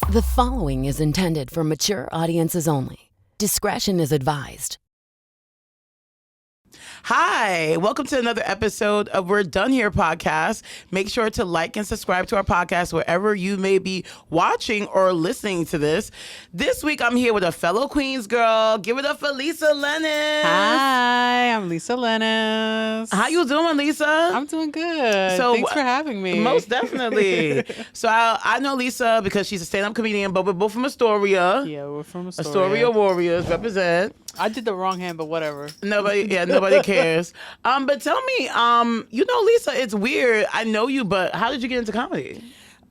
The following is intended for mature audiences only. Discretion is advised. Hi, welcome to another episode of We're Done Here podcast. Make sure to like and subscribe to our podcast wherever you may be watching or listening to this. This week, I'm here with a fellow Queens girl. Give it up for Lissa Lenis. Hi, I'm Lissa Lenis. How you doing, Lissa? I'm doing good. So, thanks for having me. Most definitely. So I know Lissa because she's a stand-up comedian, but we're both from Astoria. Yeah, we're from Astoria. Astoria Warriors represent. I did the wrong hand, but whatever. Nobody cares. But tell me, Lissa, it's weird. I know you, but how did you get into comedy?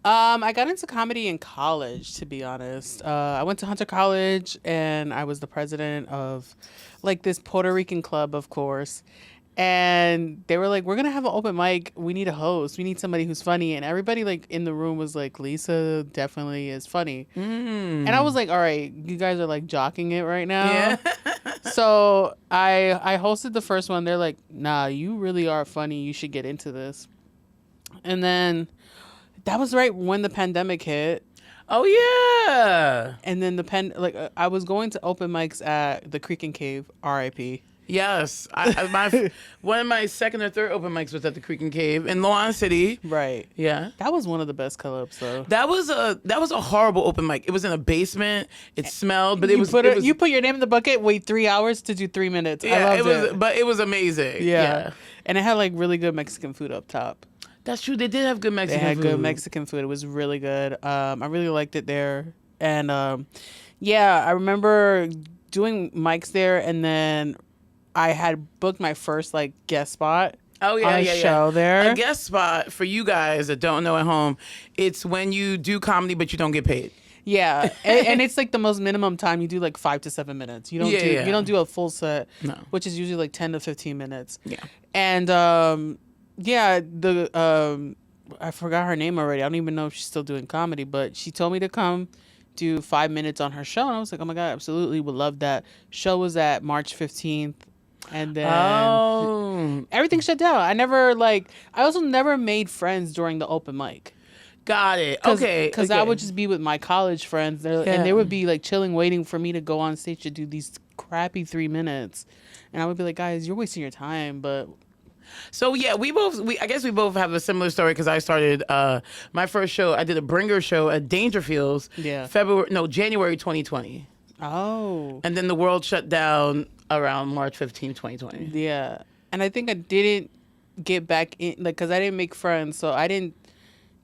I got into comedy in college, to be honest. I went to Hunter College, and I was the president of, this Puerto Rican club, of course. And they were like, we're going to have an open mic. We need a host. We need somebody who's funny. And everybody, in the room was like, Lissa definitely is funny. And I was like, all right, you guys are, jocking it right now. Yeah. So I hosted the first one. They're like, nah, you really are funny. You should get into this. And then that was right when the pandemic hit. Oh, yeah. And then I was going to open mics at the Creek and Cave, RIP. Yes. One of my second or third open mics was at the Creek and Cave in Lawn City. Right. Yeah. That was one of the best clubs, though. That was a horrible open mic. It was in a basement. It smelled, but you put your name in the bucket, wait 3 hours to do 3 minutes. Yeah, I loved it. But it was amazing. Yeah. And it had really good Mexican food up top. That's true. They did have good Mexican food. They had good Mexican food. It was really good. I really liked it there. And I remember doing mics there, and then I had booked my first guest spot. Oh, yeah, on a show there. A guest spot, for you guys that don't know at home, it's when you do comedy but you don't get paid. Yeah, and it's the most minimum time. You do 5 to 7 minutes. You don't do a full set, no, which is usually 10 to 15 minutes. Yeah, and I forgot her name already. I don't even know if she's still doing comedy, but she told me to come do 5 minutes on her show, and I was like, oh my god, absolutely, would love that. Show was at March 15th. And then everything shut down. I also never made friends during the open mic. Got it. Okay. Because I would just be with my college friends, and they would be chilling, waiting for me to go on stage to do these crappy 3 minutes. And I would be like, guys, you're wasting your time. But so yeah, I guess we both have a similar story, because I started my first show. I did a bringer show at Dangerfields. Yeah. January 2020. Oh. And then the world shut down around March 15, 2020. Yeah. And I think I didn't get back in, because I didn't make friends. So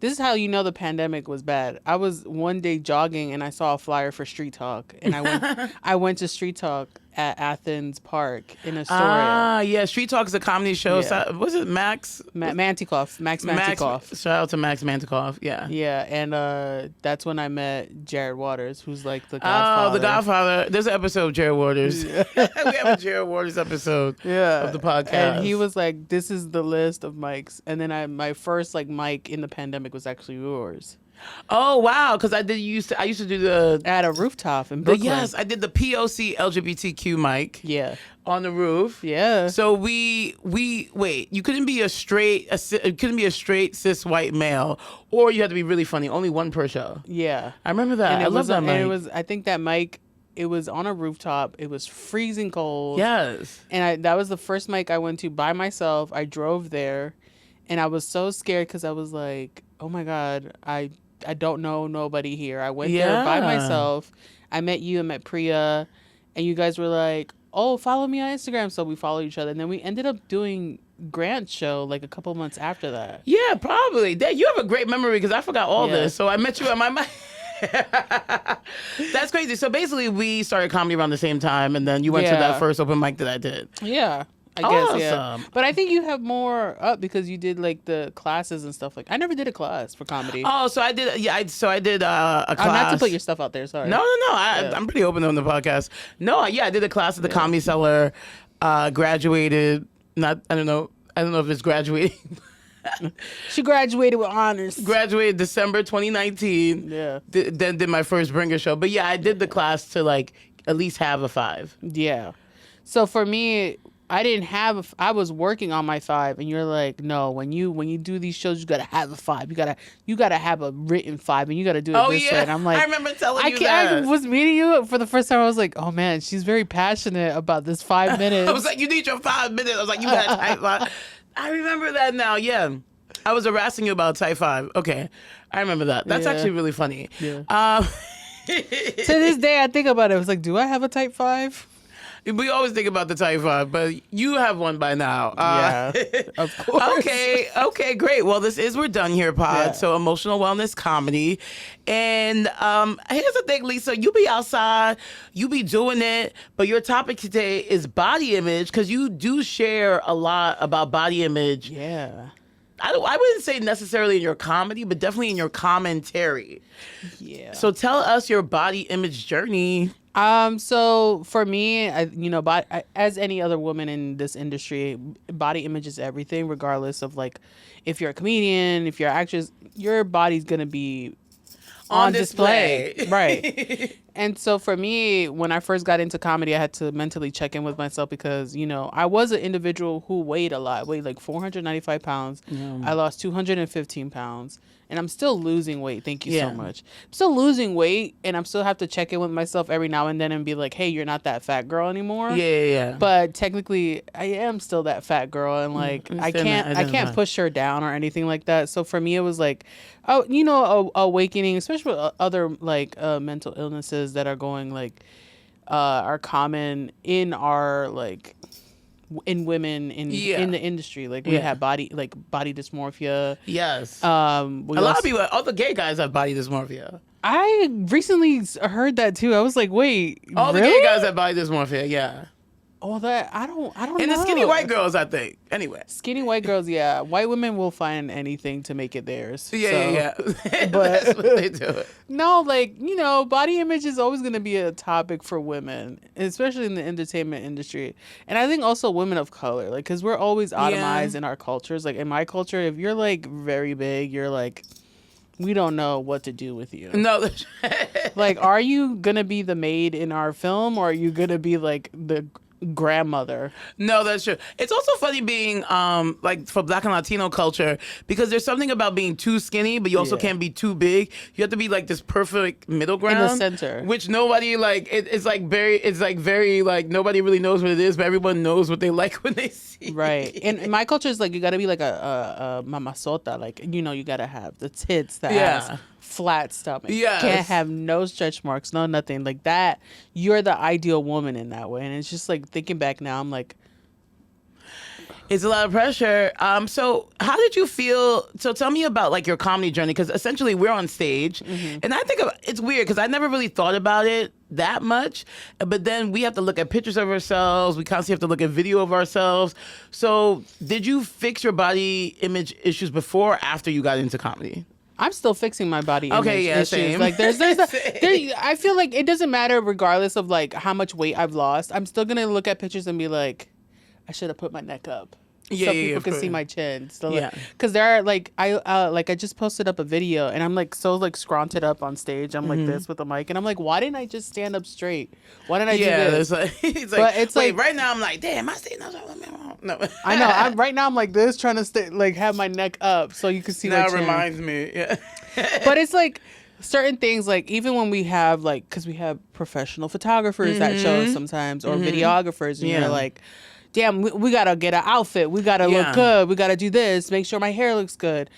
this is how you know the pandemic was bad. I was one day jogging and I saw a flyer for Street Talk. And I went to Street Talk at Athens Park in Astoria. Ah, yeah. Street Talk is a comedy show. Yeah. Was it Max? Mantikoff. Max Mantikoff. Shout out to Max Mantikoff. Yeah. Yeah. And that's when I met Jared Waters, who's the Godfather. Oh, the Godfather. There's an episode of Jared Waters. Yeah. We have a Jared Waters episode of the podcast. And he was like, this is the list of mics. And then my first mic in the pandemic was actually yours. Oh wow! Because I used to do the at a rooftop in Brooklyn. Yes, I did the POC LGBTQ mic. Yeah, on the roof. Yeah. So we wait. You couldn't be a straight cis white male, or you had to be really funny. Only one per show. Yeah, I remember that. I love that mic. And I think that mic. It was on a rooftop. It was freezing cold. Yes. And that was the first mic I went to by myself. I drove there, and I was so scared because I was like, oh my god, I don't know nobody here. I went there by myself. I met you, I met Priya, and you guys were like, oh, follow me on Instagram. So we followed each other. And then we ended up doing Grant's show a couple months after that. Yeah, probably. You have a great memory, because I forgot all this. So I met you at my mic. That's crazy. So basically we started comedy around the same time, and then you went to that first open mic that I did. Yeah. I guess, yeah. But I think you have more up because you did the classes and stuff. I never did a class for comedy. Oh, so I did. Yeah, I did a class. Not to put your stuff out there. Sorry. No. I'm pretty open on the podcast. No, I did a class at the Comedy Cellar. Graduated. I don't know if it's graduating. She graduated with honors. Graduated December 2019. Yeah. Then did my first bringer show. But yeah, I did the class to at least have a 5. Yeah. So for me, I was working on my 5, and you're like, no, when you do these shows, you gotta have a 5. You gotta have a written 5, and you gotta do it this way. And I'm like, I remember telling you that. I was meeting you for the first time. I was like, oh man, she's very passionate about this 5 minutes. I was like, you need your 5 minutes. I was like, you got type 5. I remember that now. Yeah. I was harassing you about type 5. Okay. I remember that. That's actually really funny. Yeah. To this day, I think about it. I was like, do I have a type 5? We always think about the type 5, but you have one by now. Yeah, of course. Okay, great. Well, this is We're Done Here pod, Yeah. so emotional wellness comedy. And here's the thing, Lisa, you be outside, you be doing it, but your topic today is body image, because you do share a lot about body image. Yeah. I wouldn't say necessarily in your comedy, but definitely in your commentary. Yeah. So tell us your body image journey. So for me, as any other woman in this industry, body image is everything, regardless of like, if you're a comedian, if you're an actress, your body's gonna be on display. Right. And so for me, when I first got into comedy, I had to mentally check in with myself because, I was an individual who weighed a lot, weighed like 495 pounds. I lost 215 pounds. And I'm still losing weight. Thank you so much. I'm still losing weight, and I'm still have to check in with myself every now and then and be like, hey, you're not that fat girl anymore. Yeah. But technically, I am still that fat girl, and like I can't push her down or anything like that. So for me, it was like, awakening, especially with other like mental illnesses that are going like are common in our like. In women in the industry, like we have body dysmorphia. Yes. A lot of people, all the gay guys have body dysmorphia. I recently heard that too. I was like, wait, all really? the gay guys have body dysmorphia. Yeah. All that I don't know. And the skinny white girls, I think. Anyway. Skinny white girls, yeah. White women will find anything to make it theirs. Yeah. But that's what they do. No, like, body image is always going to be a topic for women, especially in the entertainment industry. And I think also women of color, like, because we're always automized in our cultures. Like, in my culture, if you're, like, very big, you're, like, we don't know what to do with you. No. Like, are you going to be the maid in our film, or are you going to be, like, the grandmother? No, that's true. It's also funny being like for Black and Latino culture, because there's something about being too skinny, but you also can't be too big. You have to be like this perfect middle ground in the center, which nobody like. It's very like nobody really knows what it is, but everyone knows what they like when they see. Right. And in my culture, is like you got to be like a mamasota, like you got to have the tits, the ass, flat stomach. Yes. Can't have no stretch marks, no nothing like that. You're the ideal woman in that way. And it's just like thinking back now, I'm like, it's a lot of pressure. So how did you feel? So tell me about like your comedy journey, because essentially we're on stage, and I think it's weird because I never really thought about it that much, but then we have to look at pictures of ourselves. We constantly have to look at video of ourselves. So did you fix your body image issues before or after you got into comedy? I'm still fixing my body image issues. Same. Like I feel like it doesn't matter regardless of like how much weight I've lost. I'm still gonna look at pictures and be like, I should have put my neck up. So people can see my chin. So because there are like I just posted up a video and I'm like so like scrunted up on stage. I'm like this with the mic and I'm like, why didn't I just stand up straight? Why didn't I do this? It's like right now I'm like, damn, I stayed up. No. I know. Right now I'm like this, trying to stay like have my neck up so you can see my chin. That reminds me. Yeah. But it's like certain things, like even when we have like, because we have professional photographers that show us sometimes, or videographers, and you're like, damn, we gotta get an outfit, we gotta look good, we gotta do this, make sure my hair looks good,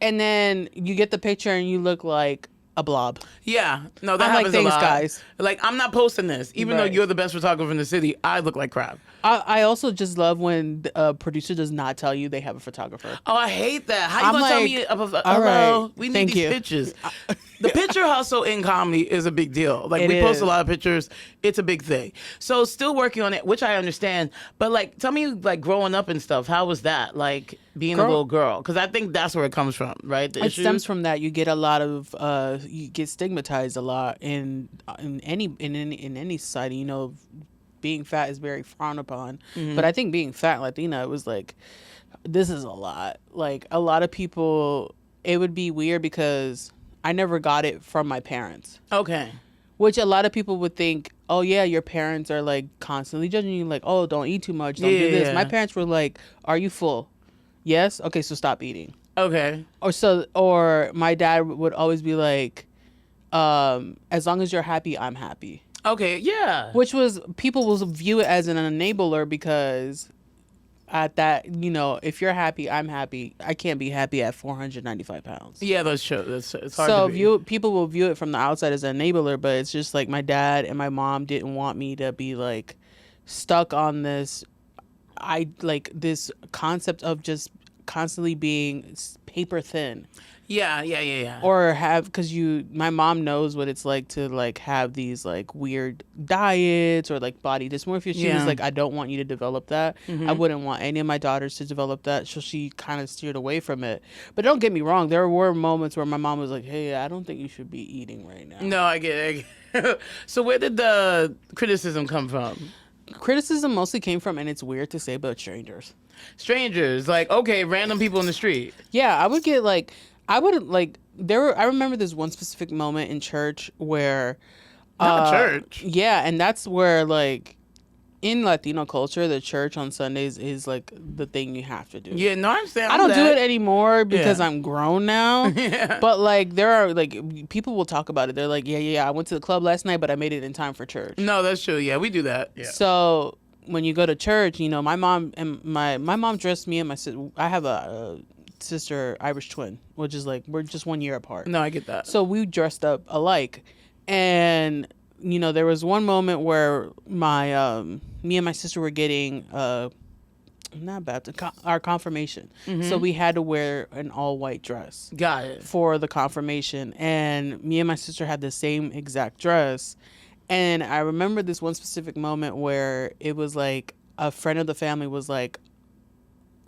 and then you get the picture and you look like a blob. Yeah, no, that I'm happens like, thanks, a lot. guys. Like, I'm not posting this, even though you're the best photographer in the city. I look like crap. I also just love when a producer does not tell you they have a photographer. Oh, I hate that. How you gonna tell me? All right, we need these pictures. The picture hustle in comedy is a big deal. Like, we post a lot of pictures. It's a big thing. So still working on it, which I understand. But like, tell me, like growing up and stuff, how was that? Like being a little girl? Because I think that's where it comes from, right? It stems from that. You get a lot of you get stigmatized a lot in any society. You know, being fat is very frowned upon. But I think being fat Latina, it was like, this is a lot. Like a lot of people, it would be weird because I never got it from my parents. Okay. Which a lot of people would think, oh yeah, your parents are like constantly judging you, like, oh, don't eat too much, don't do this. My parents were like, are you full? Yes. Okay, so stop eating. Okay. Or my dad would always be like, as long as you're happy, I'm happy. Okay, yeah. Which was, people will view it as an enabler because at that, if you're happy, I'm happy. I can't be happy at 495 pounds. Yeah, that's true. It's hard so to be. People will view it from the outside as an enabler, but it's just like my dad and my mom didn't want me to be like stuck on this, this concept of just constantly being paper thin. Yeah. Or because my mom knows what it's like to like have these like weird diets or like body dysmorphia. She was like, I don't want you to develop that. I wouldn't want any of my daughters to develop that. So she kind of steered away from it. But don't get me wrong. There were moments where my mom was like, hey, I don't think you should be eating right now. No, I get it. So where did the criticism come from? Criticism mostly came from, and it's weird to say, but strangers. Like, okay, random people in the street. Yeah, I remember this one specific moment in church where Not church. Yeah, and that's where like in Latino culture, the church on Sundays is like the thing you have to do. Yeah, no, I understand. I don't do it anymore because I'm grown now. Yeah. But like there are like people will talk about it. They're like, yeah, I went to the club last night, but I made it in time for church. No, that's true. Yeah, we do that. Yeah. So when you go to church, my mom and my mom dressed me and my sister. I have a sister Irish twin, which is like we're just 1 year apart. No, I get that. So we dressed up alike, and there was one moment where me and my sister were getting not baptism, our confirmation. So we had to wear an all white dress. Got it. For the confirmation, and me and my sister had the same exact dress. And I remember this one specific moment where it was like a friend of the family was like,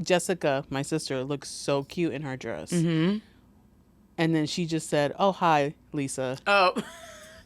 Jessica, my sister, looks so cute in her dress. And then she just said, oh, hi, Lisa. Oh,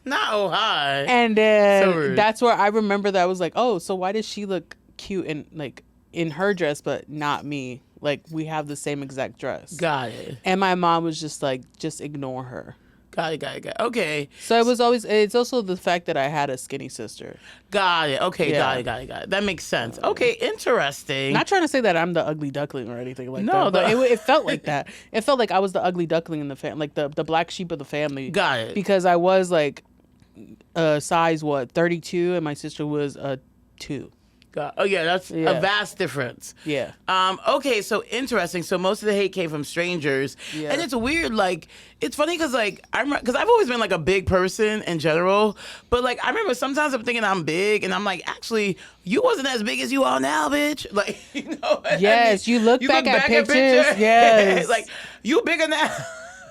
not oh, hi. And then So that's where I remember that I was like, oh, so why does she look cute in her dress, but not me? Like, we have the same exact dress. Got it. And my mom was just like, just ignore her. Got it. Okay. So it's also the fact that I had a skinny sister. Got it. Okay, Yeah. got it. That makes sense. Okay, interesting. Not trying to say that I'm the ugly duckling or anything like No, that. But it felt like that. It felt like I was the ugly duckling in the family, like the black sheep of the family. Got it. Because I was like size 32 and my sister was 2. Oh yeah, that's Yeah. a vast difference. Yeah. Okay, so interesting. So most of the hate came from strangers, Yeah. and it's weird. Like, it's funny because because I've always been like a big person in general, but like I remember sometimes I'm thinking I'm big, and I'm like, actually, you wasn't as big as you are now, bitch. Like, what Yes, I mean? you look back at pictures. Yes. like you bigger now.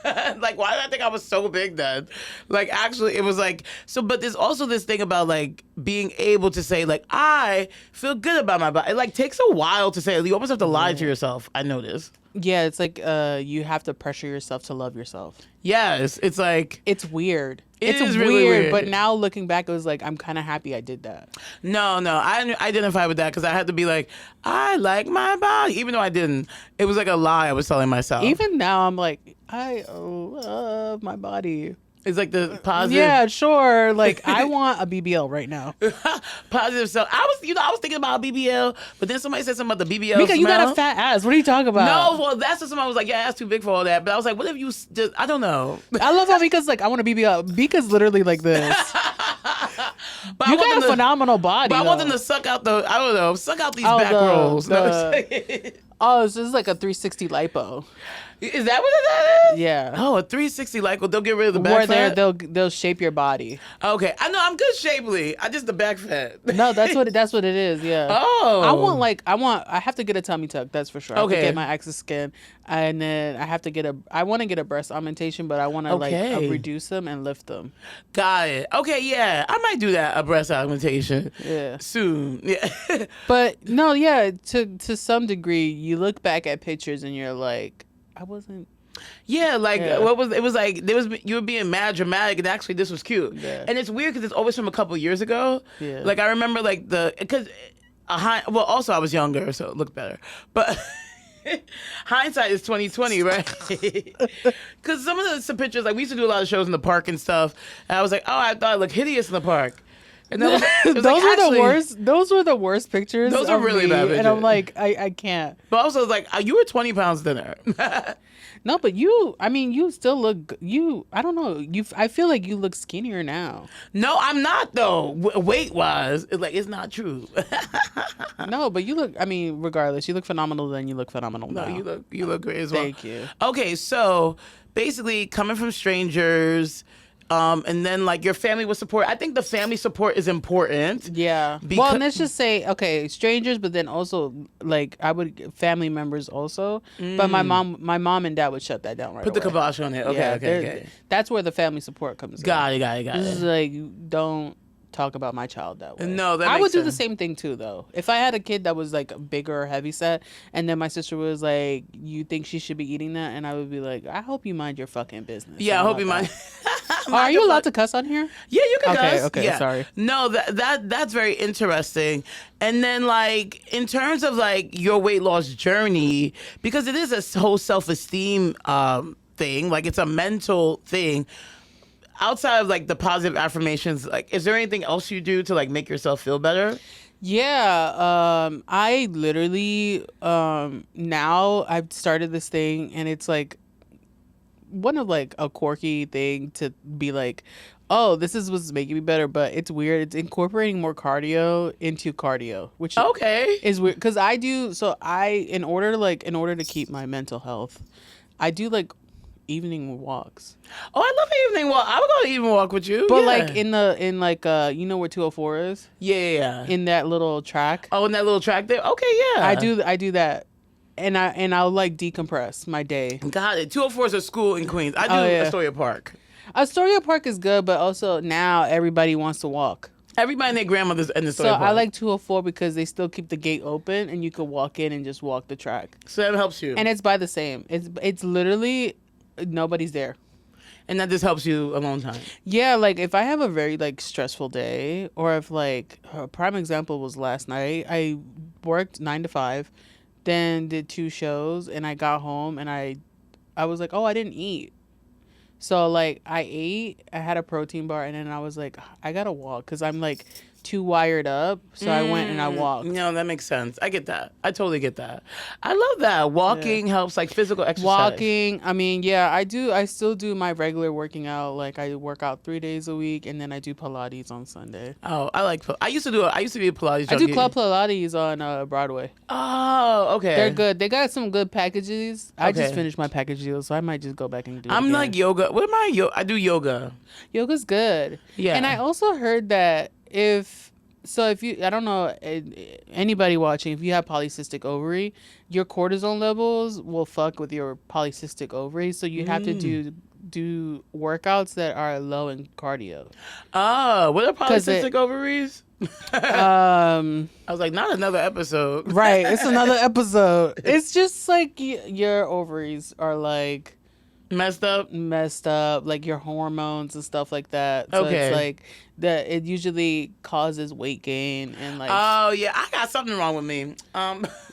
Like, why did I think I was so big then? Like, actually, it was like, so, but there's also this thing about, like, being able to say, like, I feel good about my body. It, like, takes a while to say. You almost have to lie to yourself. I notice. Yeah, it's like you have to pressure yourself to love yourself. Yes, it's like. It's weird. It It's is really weird. But now looking back, it was like, I'm kind of happy I did that. No, I identify with that because I had to be like, I like my body. Even though I didn't. It was like a lie I was telling myself. Even now, I'm like, I love my body. It's like the positive. Yeah, sure. Like, I want a BBL right now. Positive self. I was thinking about BBL, but then somebody said something about the BBL. Mika, you got smell. a fat ass. What are you talking about? No, well, that's what somebody was like, yeah, ass too big for all that. But I was like, what if you just, I don't know. I love how Mika's like, I want a BBL. Mika's literally like this. But You I want got a them to- phenomenal body. But I want though. them to suck out suck out these Oh, back rolls. Oh, so this is like a 360 lipo. Is that what that is? Yeah. Oh, a 360 like, well, they'll get rid of the Where back fat? they'll shape your body. Okay, I know I'm good shapely. I just the back fat. No, that's what it is. Yeah. Oh. I have to get a tummy tuck. That's for sure. I have to Okay. get my excess skin, and then I want to get a breast augmentation, but I want to Okay. like reduce them and lift them. Got it. Okay, yeah, I might do that. A breast augmentation. Yeah. Soon. Yeah. But no, yeah, to some degree, you look back at pictures and you're like, I wasn't. Yeah, like Yeah. it was like you were being mad dramatic, and actually this was cute. Yeah. And it's weird because it's always from a couple years ago. Yeah. Like I remember like also I was younger, so it looked better. But Hindsight is 2020, right? Because some of the pictures, like we used to do a lot of shows in the park and stuff, and I was like, oh, I thought I looked hideous in the park. And then it was those like, were actually, the worst. Those were the worst pictures. Those are really me, bad pictures. And I'm like, I can't. But also, like, you were 20 pounds thinner. No, but you. I mean, you still look. I don't know. I feel like you look skinnier now. No, I'm not though. Weight wise, it's not true. No, but you look. I mean, regardless, you look phenomenal. Then you look phenomenal now. No, you look great as well. Thank you. Okay, so basically, coming from strangers. And then like your family was support. I think the family support is important. Yeah. Well, let's just say, okay, strangers, but then also like family members also. But my mom and dad would shut that down right Put away. the kibosh on it. Okay. That's where the family support comes in. Got it. This is like, don't talk about my child that way. No, that I makes would do sense. the same thing too, though. If I had a kid that was like bigger or heavy set, and then my sister was like, "You think she should be eating that?" and I would be like, "I hope you mind your fucking business." Yeah, I hope you mind. Are you allowed to cuss on here? Yeah, you can cuss. Okay, yeah. sorry. No, that's very interesting. And then like in terms of like your weight loss journey, because it is a whole self-esteem thing, like it's a mental thing. Outside of like the positive affirmations, like is there anything else you do to like make yourself feel better? Yeah, I literally now I've started this thing, and it's like one of like a quirky thing to be like, oh, this is what's making me better, but it's weird. It's incorporating more cardio into cardio, which is weird because in order to keep my mental health, I do like evening walks. Oh, I love an evening walk. I would go to evening walk with you. But yeah. like you know where 204 is? Yeah. In that little track. Oh, in that little track there? Okay, yeah. I do that. And I'll like decompress my day. Got it. 204 is a school in Queens. I do Astoria Park. Astoria Park is good, but also now everybody wants to walk. Everybody and their grandmother's in the Astoria Park. I like 204 because they still keep the gate open and you can walk in and just walk the track. So that helps you. And it's by the same. It's literally nobody's there. And that just helps you alone time. Yeah, like if I have a very like stressful day, or if like a prime example was last night, I worked 9 to 5, then did 2 shows, and I got home and I was like, oh, I didn't eat. So like I ate, I had a protein bar, and then I was like, I gotta walk because I'm like too wired up. So I went and I walked. No, that makes sense. I get that. I totally get that. I love that. Walking helps, like physical exercise. Walking, I mean, yeah, I still do my regular working out. Like I work out 3 days a week, and then I do Pilates on Sunday. Oh, I used to be a Pilates junkie. I do Club Pilates on Broadway. Oh, okay. They're good. They got some good packages. I just finished my package deal, so I might just go back and do it. I'm like yoga. What am I? I do yoga. Yoga's good. Yeah. And I also heard that if you, I don't know, anybody watching, if you have polycystic ovary, your cortisol levels will fuck with your polycystic ovary. So you have to do workouts that are low in cardio. Oh, what are polycystic ovaries? I was like, not another episode. Right. It's another episode. It's just like your ovaries are like messed up, like your hormones and stuff like that. So it's like that it usually causes weight gain and like oh yeah, I got something wrong with me.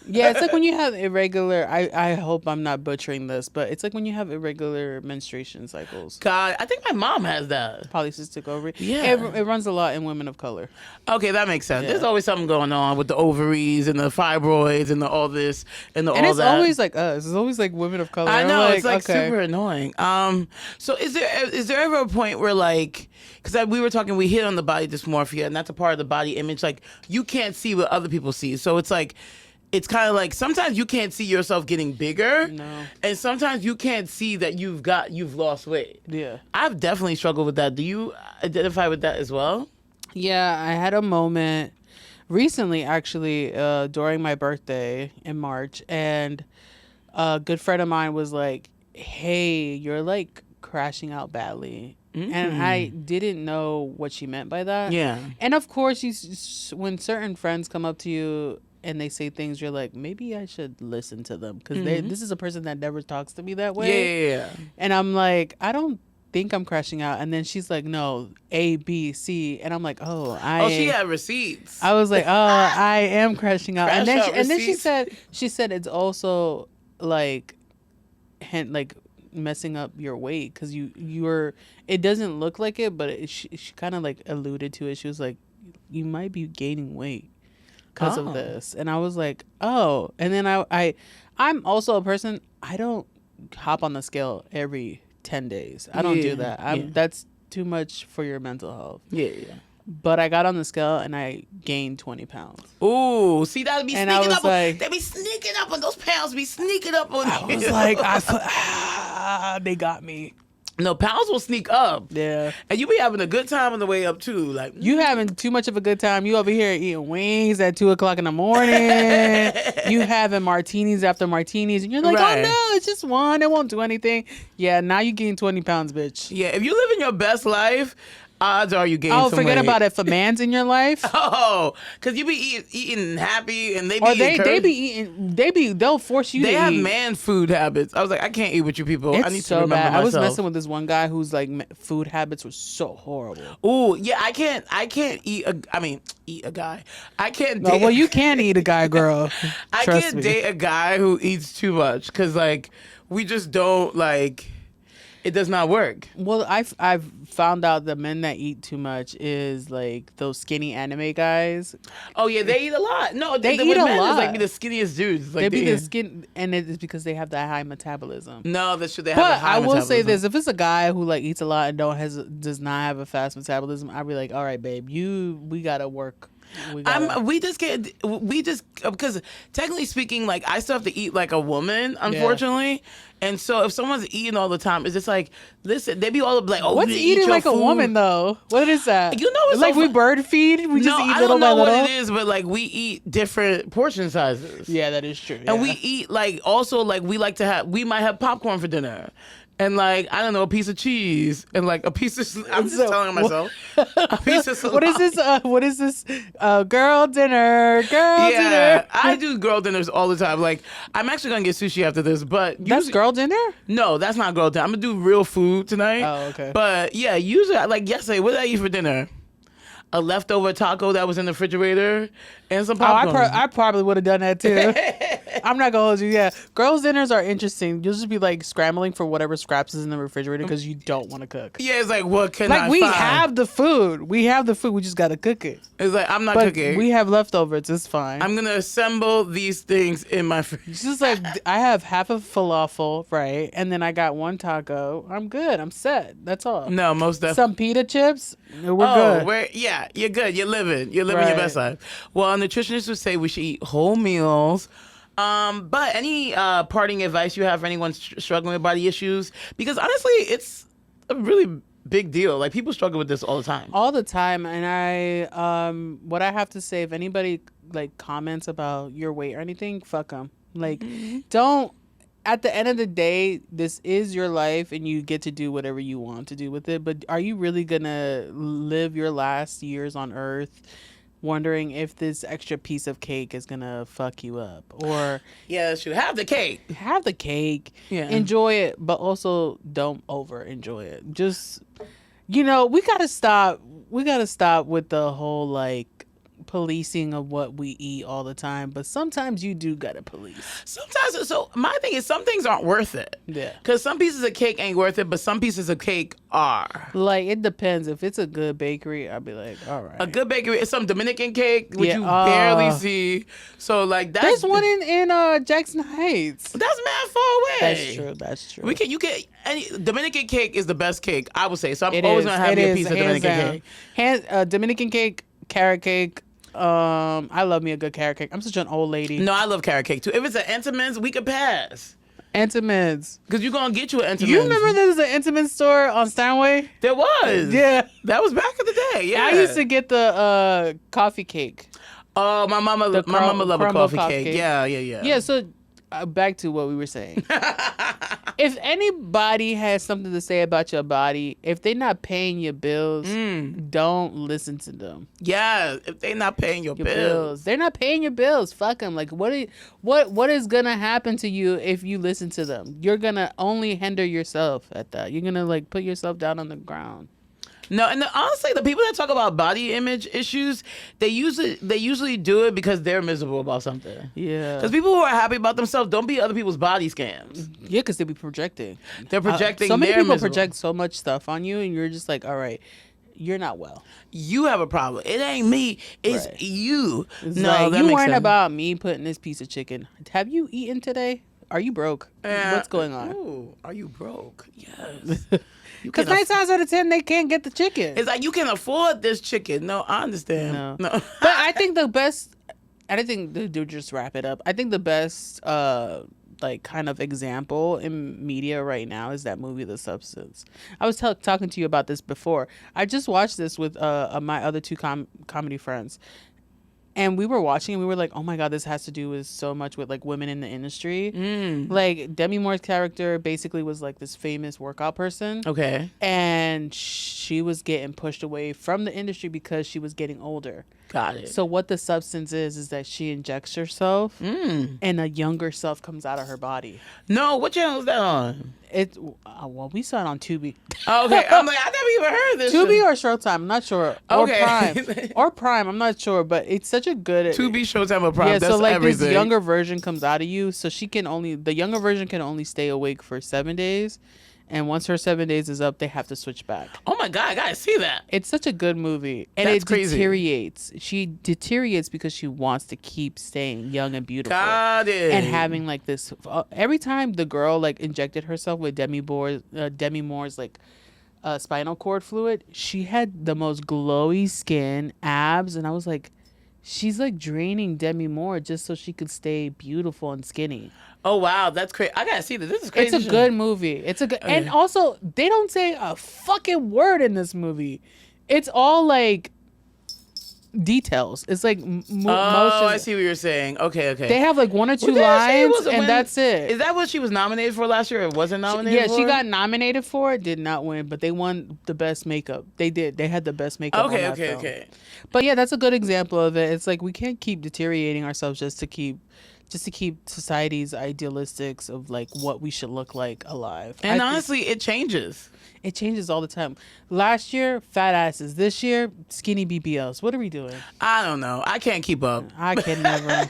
Yeah, it's like when you have irregular, I hope I'm not butchering this, but it's like when you have irregular menstruation cycles. God, I think my mom has that. Polycystic ovary. Yeah. It runs a lot in women of color. Okay, that makes sense. Yeah. There's always something going on with the ovaries and the fibroids and the all this and the and all it's that. always like us. It's always like women of color. I know, I'm it's like super annoying. So is there ever a point where like, because we were talking, we hit on the body dysmorphia, and that's a part of the body image. Like you can't see what other people see, so it's like. It's kind of like sometimes you can't see yourself getting bigger, and sometimes you can't see that you've lost weight. Yeah, I've definitely struggled with that. Do you identify with that as well? Yeah, I had a moment recently, actually, during my birthday in March, and a good friend of mine was like, "Hey, you're like crashing out badly." And I didn't know what she meant by that. Yeah. And of course, when certain friends come up to you and they say things, you're like, maybe I should listen to them because this is a person that never talks to me that way. Yeah. And I'm like, I don't think I'm crashing out. And then she's like, no, A, B, C. And I'm like, she had receipts. I was like, I am crashing out. Crash and then out she said it's also like messing up your weight because you're. It doesn't look like it, but she kind of like alluded to it. She was like, you might be gaining weight because of this, and I was like, oh. And then I'm also a person. I don't hop on the scale every 10 days. I don't do that. That's too much for your mental health. Yeah. But I got on the scale and I gained 20 pounds. Ooh, see, that'd be And sneaking I was up. like- They be sneaking up on those pounds. Be sneaking up on. I was like, they got me. No, pounds will sneak up. Yeah. And you be having a good time on the way up too. Like You having too much of a good time. You over here eating wings at 2:00 in the morning. You having martinis after martinis. And you're like, Right. oh no, it's just one. It won't do anything. Yeah, now you gain 20 pounds, bitch. yeah, if you living your best life, odds are you gain Oh, some forget weight. about it. If a man's in your life. Oh, because you be eating happy and they be Or they encouraged- be eating. They'll force you They to have eat. man food habits. I was like, I can't eat with you people. It's I need to so remember bad. myself. I was messing with this one guy whose like food habits were so horrible. Ooh, yeah, I can't eat a guy. I can't No, date. well, you can eat a guy, girl. I Trust can't me. date a guy who eats too much because like we just don't like. It does not work. Well, I've found out the men that eat too much is like those skinny anime guys. Oh yeah, they eat a lot. No, They the eat a men is lot. like be the skinniest dudes. Like, They be the skin, and it's because they have that high metabolism. No, that's true. They have a But high I will say metabolism. this: if it's a guy who like eats a lot and does not have a fast metabolism, I'd be like, all right, babe, we gotta work. We just because technically speaking, like I still have to eat like a woman, unfortunately. And so if someone's eating all the time, it's just like, listen, they be all like, oh, What's you eat eating your like a food. woman though? What is that? You know, it's like so we fu- bird feed. We just No, eat I little don't by know little. what it is, but like we eat different portion sizes. Yeah, that is true. And we eat like also like we might have popcorn for dinner. And like, I don't know, a piece of cheese and like a piece of, I'm just telling myself, a piece of salami. What is this? Girl dinner. Girl Yeah, dinner. I do girl dinners all the time. Like, I'm actually gonna get sushi after this, but That's usually- girl dinner? No, that's not girl dinner. I'm gonna do real food tonight. Oh, okay. But yeah, usually, like yesterday, what did I eat for dinner? A leftover taco that was in the refrigerator and some popcorn. I probably would have done that too. I'm not gonna hold you. Yeah, girls' dinners are interesting. You'll just be like scrambling for whatever scraps is in the refrigerator because you don't want to cook. Yeah, it's like, what can I Like we find? have the food. We just gotta cook it. It's like, I'm not But cooking. we have leftovers. It's fine. I'm gonna assemble these things in my fridge. It's just like I have half a falafel, right, and then I got one taco. I'm good. I'm set. That's all. No, most definitely. Some pita chips. We're good. Yeah, you're good. You're living your Right. best life. Well, nutritionists would say we should eat whole meals. But any parting advice you have for anyone struggling with body issues? Because honestly, it's a really big deal. Like people struggle with this all the time. All the time. And I what I have to say, if anybody like comments about your weight or anything, fuck them. Like don't. At the end of the day, this is your life and you get to do whatever you want to do with it. But are you really gonna live your last years on earth wondering if this extra piece of cake is gonna fuck you up? Or Yeah, should have the cake. have the cake, Yeah. enjoy it, but also don't over enjoy it. Just, we gotta stop with the whole like policing of what we eat all the time, but sometimes you do gotta police. Sometimes, so my thing is some things aren't worth it. Yeah. Because some pieces of cake ain't worth it, but some pieces of cake are. Like it depends. If it's a good bakery, I'd be like, all right. A good bakery is some Dominican cake, which Yeah, you barely see. So like that's There's one in Jackson Heights. That's mad far away. That's true. You get any Dominican cake is the best cake, I would say. So I'm It always is. gonna have It me a is, piece of hands Dominican down. cake. Dominican cake, carrot cake. I love me a good carrot cake. I'm such an old lady. No, I love carrot cake too. If it's an Entenmann's, we could pass. Entenmann's. Cause you're gonna get you an Entenmann's. You remember there was an Entenmann's store on Steinway? There was. Yeah. That was back in the day. Yeah. I used to get the coffee cake. Oh, my mama loved a crumble coffee cake. Yeah. Yeah, so back to what we were saying. If anybody has something to say about your body, if they're not paying your bills, don't listen to them. Yeah, if they not paying your bills. They're not paying your bills. Fuck them. Like, what is gonna happen to you if you listen to them? You're gonna only hinder yourself at that. You're gonna like put yourself down on the ground. No, and honestly, the people that talk about body image issues, they usually do it because they're miserable about something. Yeah. Because people who are happy about themselves don't be other people's body scams. Yeah, because they be projecting. They're projecting. So many they're people miserable. project so much stuff on you, and you're just like, all right, you're not well. You have a problem. It ain't me. It's Right. you. It's no, like, that you makes weren't sense. about me putting this piece of chicken. Have you eaten today? Are you broke? What's going on? Ooh, are you broke? Yes. Because 9 times out of 10, they can't get the chicken. It's like you can afford this chicken. No, I understand. No. But I think the best, and I think to just wrap it up, I think the best like kind of example in media right now is that movie The Substance. I was talking to you about this before. I just watched this with my other two comedy friends. And we were watching and we were like, oh my God, this has to do with so much with like women in the industry. Like Demi Moore's character basically was like this famous workout person. Okay. And she was getting pushed away from the industry because she was getting older. Got it. So what The Substance is that she injects herself and a younger self comes out of her body. No, what channel is that on? Well, we saw it on Tubi. Okay, I'm like, I never even heard of this. Tubi or Showtime, I'm not sure. Or Okay. Prime. Or Prime, I'm not sure. But it's such a good... Tubi, Showtime, or Prime. Yeah, That's so like everything. this younger version comes out of you. So the younger version can only stay awake for 7 days. And once her 7 days is up, they have to switch back. Oh my God, I gotta see that. It's such a good movie. And That's it crazy. deteriorates. She deteriorates because she wants to keep staying young and beautiful. Got it. And having like this, every time the girl like injected herself with Demi Moore's like spinal cord fluid, she had the most glowy skin, abs. And I was like, she's like draining Demi Moore just so she could stay beautiful and skinny. Oh wow, that's crazy. I gotta see this. This is crazy. It's a good movie. It's a good, and also they don't say a fucking word in this movie. It's all like details. It's like motion. I see what you're saying. Okay. They have like one or two Well, then she lines, wasn't and win- that's it. Is that what she was nominated for last year? Or wasn't nominated? Yeah, for? she got nominated for it, did not win, but they won the best makeup. They did. They had the best makeup. Okay, on that film. okay. But yeah, that's a good example of it. It's like we can't keep deteriorating ourselves just to keep society's idealistics of like what we should look like alive. And honestly, it changes. It changes all the time. Last year, fat asses. This year, skinny BBLs. What are we doing? I don't know. I can't keep up. I can never.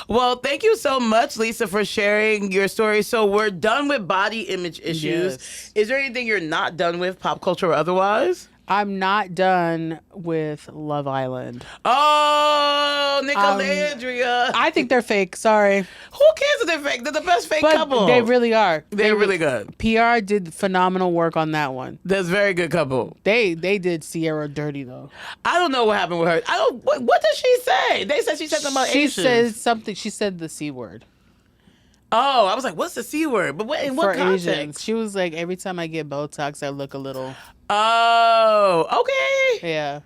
Well, thank you so much, Lisa, for sharing your story. So we're done with body image issues. Yes. Is there anything you're not done with, pop culture or otherwise? I'm not done with Love Island. Oh, Nicolandria. I think they're fake. Sorry. Who cares if they're fake? They're the best fake But couple. they really are. They're really good. PR did phenomenal work on that one. That's a very good couple. They did Sierra dirty, though. I don't know what happened with her. What did she say? They said she said something about She Asians. said something. She said the C word. Oh, I was like, what's the C word? But in what For context? Asians. She was like, every time I get Botox, I look a little... Oh, okay. Yeah.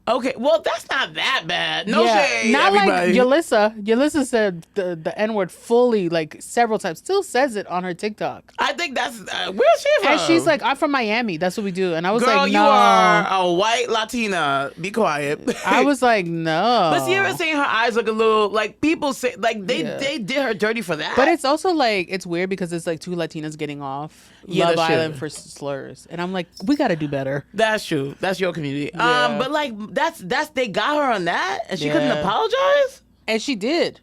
Okay, well, that's not that bad. No Yeah, shade, not everybody. like Yulissa. Yulissa said the N-word fully, like, several times. Still says it on her TikTok. I think that's... where's she from? And she's like, I'm from Miami. That's what we do. And I was Girl, like, no. you are a white Latina. Be quiet. I was like, no. But Sierra saying her eyes look a little... Like, people say... Like, they did her dirty for that. But it's also like, it's weird because it's like two Latinas getting off Yeah, Love that's Island true. for slurs. And I'm like, we got to do better. That's true. That's your community. Yeah. But like, that's they got her on that and she couldn't Yeah. apologize? And she did.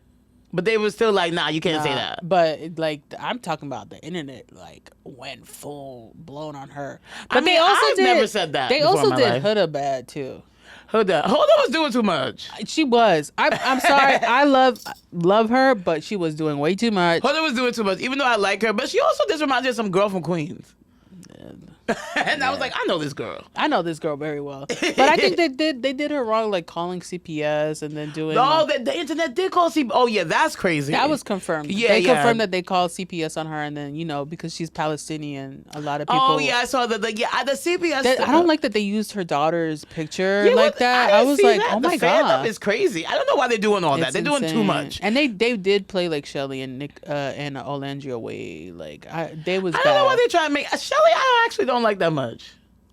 But they were still like, nah, you can't say that. But like, I'm talking about the internet, like, went full blown on her. But I mean, they also I've did, never said that They before in also my did life. Huda bad too. Huda was doing too much. She was. I'm sorry. I love her, but she was doing way too much. Huda was doing too much, even though I like her. But she also just reminds me of some girl from Queens. And I was like, I know this girl. I know this girl very well, but I think they did her wrong, like calling CPS and then doing. Oh, the internet did call CPS. Oh, yeah, that's crazy. that was confirmed. Yeah, they yeah. confirmed that they called CPS on her, and then because she's Palestinian, a lot of people. Oh, yeah, I saw that. The CPS. I don't like that they used her daughter's picture Yeah, like what- that. didn't I was see like, that. oh The my fandom god, is crazy. I don't know why they're doing all that. It's They're doing too insane. much. And they did play like Shelly and Nick and Olandria way. Like they was. I don't know why bad. they're trying to make Shelly. I actually don't like that much.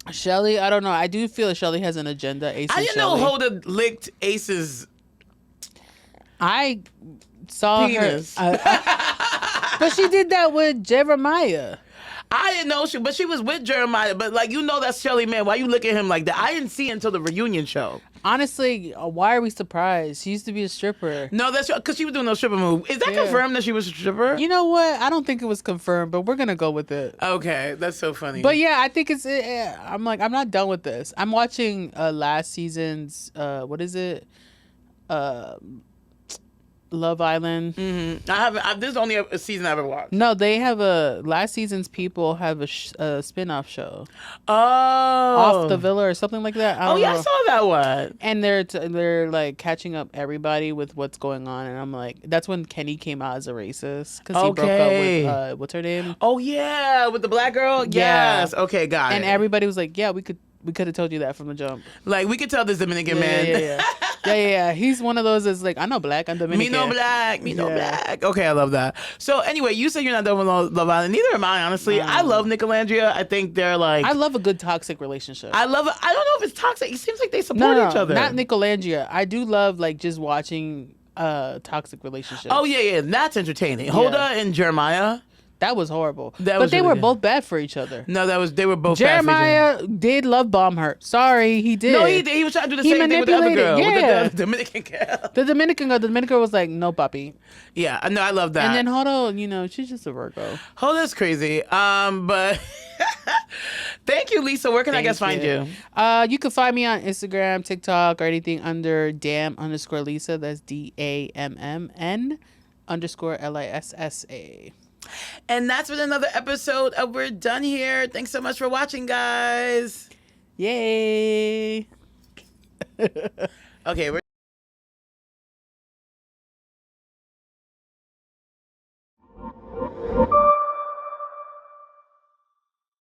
Shelly, I don't know. I do feel Shelly has an agenda. Ace I and didn't know Shelley. Hoda licked Ace's I saw penis. her, but she did that with Jeremiah. I didn't know but she was with Jeremiah. But like, that's Shelly Man. Why you look at him like that? I didn't see it until the reunion show. Honestly, why are we surprised? She used to be a stripper. No, that's because she was doing those stripper move. Is that confirmed that she was a stripper? You know what? I don't think it was confirmed, but we're gonna go with it. Okay, that's so funny. But yeah, I think I'm like, I'm not done with this. I'm watching last season's what is it? Love Island. Mm-hmm. I haven't. This is only a season I ever watched. No, they have last season's people have a spin-off show. Oh, Off the Villa or something like that. I I saw that one. And they're like catching up everybody with what's going on, and I'm like, that's when Kenny came out as a racist because he broke up with what's her name? Oh yeah, with the black girl. Yeah. Yes. Okay, got it. And everybody was like, yeah, we could have told you that from the jump. Like, we could tell this Dominican man. Yeah. He's one of those that's like, I know black, I'm Dominican. Me no black. Okay, I love that. So anyway, you said you're not done with Love Island. Neither am I, honestly. I love Nicolandria. I think they're like... I love a good toxic relationship. I love it. I don't know if it's toxic. It seems like they support each other. Not Nicolandria. I do love like just watching toxic relationships. Oh, yeah. That's entertaining. Hoda and Jeremiah. That was horrible. But they were both bad for each other. No, they were both Jeremiah bad for each other. did love bomb her. Sorry, he did. No, he did. He was trying to do the same thing with the other girl. Yeah. With the Dominican girl. The Dominican girl was like, no, papi. Yeah, no, I love that. And then Hoda, she's just a Virgo. Hoda's crazy. But thank you, Lisa. Where can I find you? You can find me on Instagram, TikTok, or anything under damn_Lisa. That's DAMMN_LISSA. And that's been another episode of We're Done Here. Thanks so much for watching, guys. Yay. Okay, we're